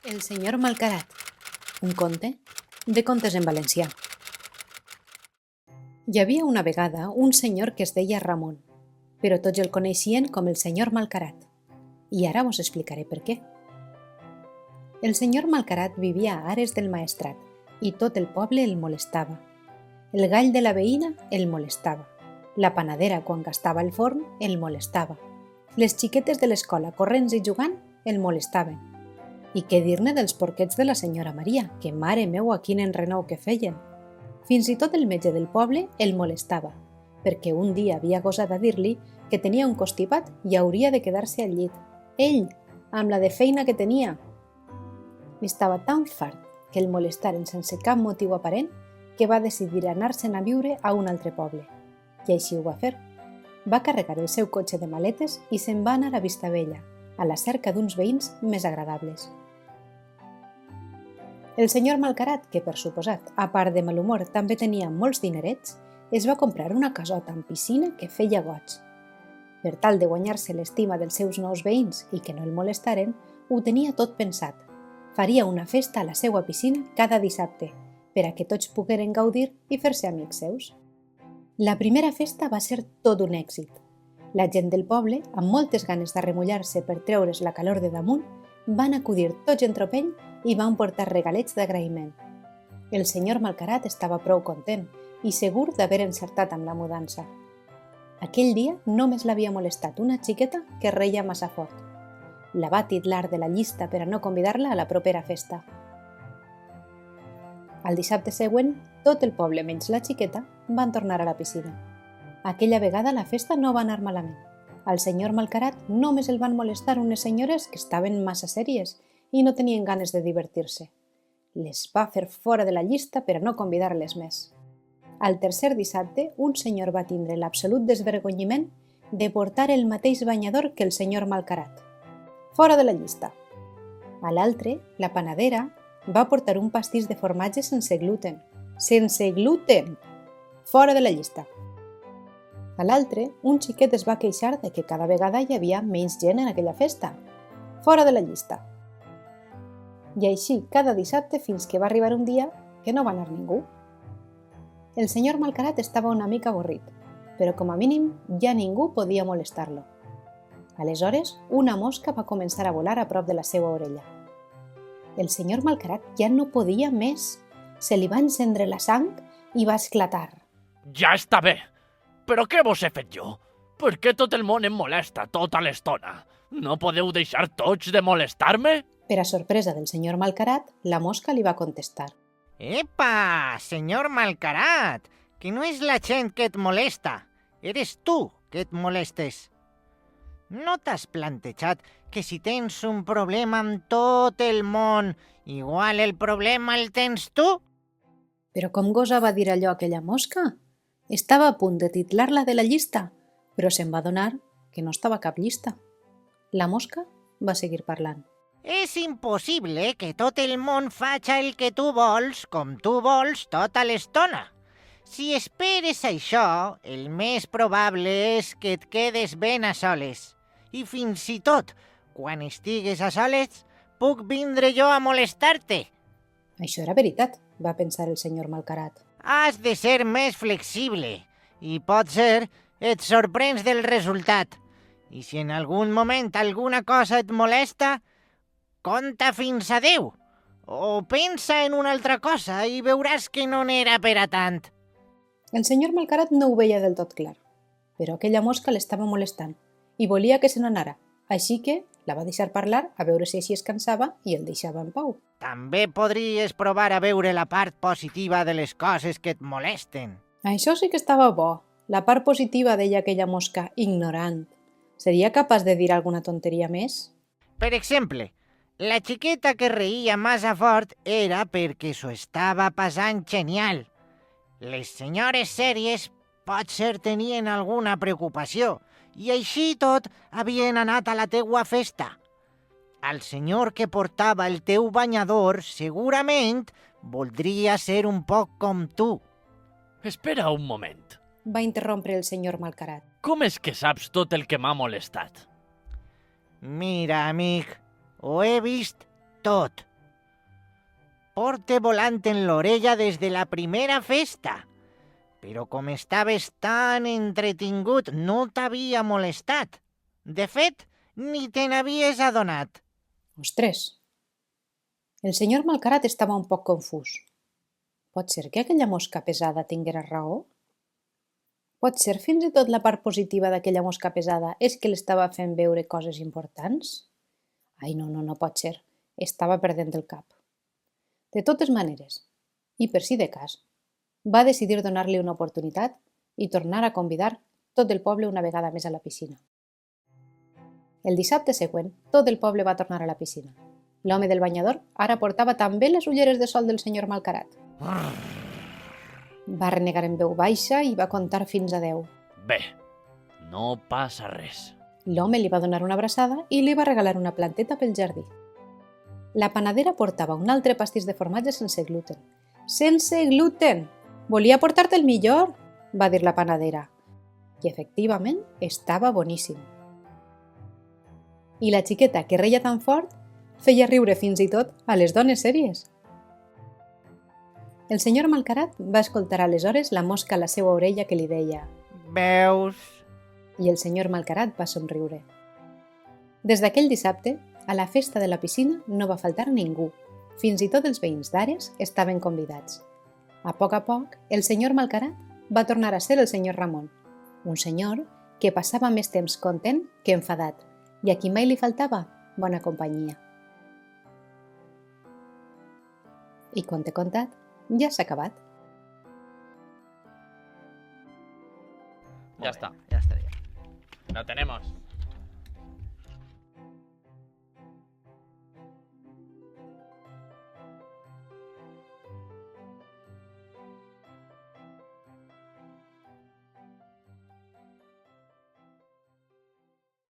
El senyor Malcarat, un conte de contes en valencià. Hi havia una vegada un senyor que es deia Ramon, però tots el coneixien com el senyor Malcarat, i ara vos explicaré per què. El senyor Malcarat vivia a Ares del Maestrat i tot el poble el molestava. El gall de la veïna el molestava. La panadera, quan gastava el forn, el molestava. Les xiquetes de l'escola, corrents i jugant, el molestaven. I què dir-ne dels porquets de la senyora Maria, que mare meua quin enrenou que feien. Fins i tot el metge del poble el molestava, perquè un dia havia gosat a dir-li que tenia un constipat i hauria de quedar-se al llit. Ell, amb la de feina que tenia. Estava tan fart que el molestaren sense cap motiu aparent que va decidir anar-se'n a viure a un altre poble. I així ho va fer. Va carregar el seu cotxe de maletes i se'n va anar a Vistabella, a la cerca d'uns veïns més agradables. El senyor Malcarat, que per suposat, a part de mal humor, també tenia molts dinerets, es va comprar una casota amb piscina que feia goig. Per tal de guanyar-se l'estima dels seus nous veïns i que no el molestaren, ho tenia tot pensat. Faria una festa a la seva piscina cada dissabte, per a que tots pogueren gaudir i fer-se amics seus. La primera festa va ser tot un èxit. La gent del poble, amb moltes ganes de remullar-se per treure's la calor de damunt, van acudir tots en tropell i van portar regalets d'agraïment. El senyor Malcarat estava prou content i segur d'haver encertat amb la mudança. Aquell dia només l'havia molestat una xiqueta que reia massa fort. La va titlar de la llista per a no convidar-la a la propera festa. El dissabte següent, tot el poble menys la xiqueta van tornar a la piscina. Aquella vegada la festa no va anar malament. Al senyor Malcarat només el van molestar unes senyores que estaven massa sèries i no tenien ganes de divertir-se. Les va fer fora de la llista per a no convidar-les més. Al tercer dissabte, un senyor va tindre l'absolut desvergonyiment de portar el mateix banyador que el senyor Malcarat. Fora de la llista. A l'altre, la panadera va portar un pastís de formatge sense gluten. Sense gluten! Fora de la llista. A l'altre, un xiquet es va queixar de que cada vegada hi havia menys gent en aquella festa. Fora de la llista. I així cada dissabte fins que va arribar un dia que no va anar ningú. El senyor Malcarat estava una mica avorrit, però com a mínim ja ningú podia molestar-lo. Aleshores, una mosca va començar a volar a prop de la seva orella. El senyor Malcarat ja no podia més. Se li va encendre la sang i va esclatar. Ja està bé. Però què vos he fet jo? Per què tot el món em molesta tota l'estona? No podeu deixar tots de molestar-me? Per a sorpresa del senyor Malcarat, la mosca li va contestar. Epa, senyor Malcarat, que no és la gent que et molesta, eres tu que et molestes. No t'has plantejat que si tens un problema amb tot el món, igual el problema el tens tu? Però com gosava dir allò aquella mosca? Estava a punt de titlar-la de la llista, però se'n va adonar que no estava a cap llista. La mosca va seguir parlant. És impossible que tot el món faci el que tu vols, com tu vols, tota l'estona. Si esperes això, el més probable és que et quedes ben a soles. I fins i tot, quan estigues a soles, puc vindre jo a molestar-te. Això era veritat, va pensar el senyor Malcarat. Has de ser més flexible i potser et sorprens del resultat. I si en algun moment alguna cosa et molesta, compta fins a 10 o pensa en una altra cosa i veuràs que no n'era per a tant. El senyor Malcarat no ho veia del tot clar, però aquella mosca l'estava molestant i volia que se n'anara, així que la va deixar parlar a veure si així es cansava i el deixava en pau. També podries provar a veure la part positiva de les coses que et molesten. Això sí que estava bo. La part positiva, deia aquella mosca, ignorant. Seria capaç de dir alguna tonteria més? Per exemple, la xiqueta que reia massa fort era perquè s'ho estava passant genial. Les senyores sèries potser tenien alguna preocupació i així tot havien anat a la teua festa. El senyor que portava el teu banyador segurament voldria ser un poc com tu. Espera un moment. Va interrompre el senyor Malcarat. Com és que saps tot el que m'ha molestat? Mira, amic, ho he vist tot. porte volant en l'orella des de la primera festa. Però com estaves tan entretingut, no t'havia molestat. De fet, ni te n'havies adonat. Ostres! El senyor Malcarat estava un poc confús. Pot ser que aquella mosca pesada tinguera raó? Pot ser fins i tot la part positiva d'aquella mosca pesada és que l'estava fent veure coses importants? Ai, no pot ser. Estava perdent el cap. De totes maneres, i per si de cas, va decidir donar-li una oportunitat i tornar a convidar tot el poble una vegada més a la piscina. El dissabte següent, tot el poble va tornar a la piscina. L'home del banyador ara portava també les ulleres de sol del senyor Malcarat. Va renegar en veu baixa i va comptar fins a 10. Bé, no passa res. L'home li va donar una abraçada i li va regalar una planteta pel jardí. La panadera portava un altre pastís de formatge sense gluten. Sense gluten! Volia portar-te el millor, va dir la panadera. I efectivament estava boníssim. I la xiqueta, que reia tan fort, feia riure fins i tot a les dones sèries. El senyor Malcarat va escoltar aleshores la mosca a la seva orella que li deia Veus? i el senyor Malcarat va somriure. Des d'aquell dissabte, a la festa de la piscina no va faltar ningú. Fins i tot els veïns d'Ares estaven convidats. A poc, el senyor Malcarat va tornar a ser el senyor Ramon, un senyor que passava més temps content que enfadat i a qui mai li faltava bona companyia. I conte contat, ja s'ha acabat. Ya está. Ya estaría. Lo tenemos.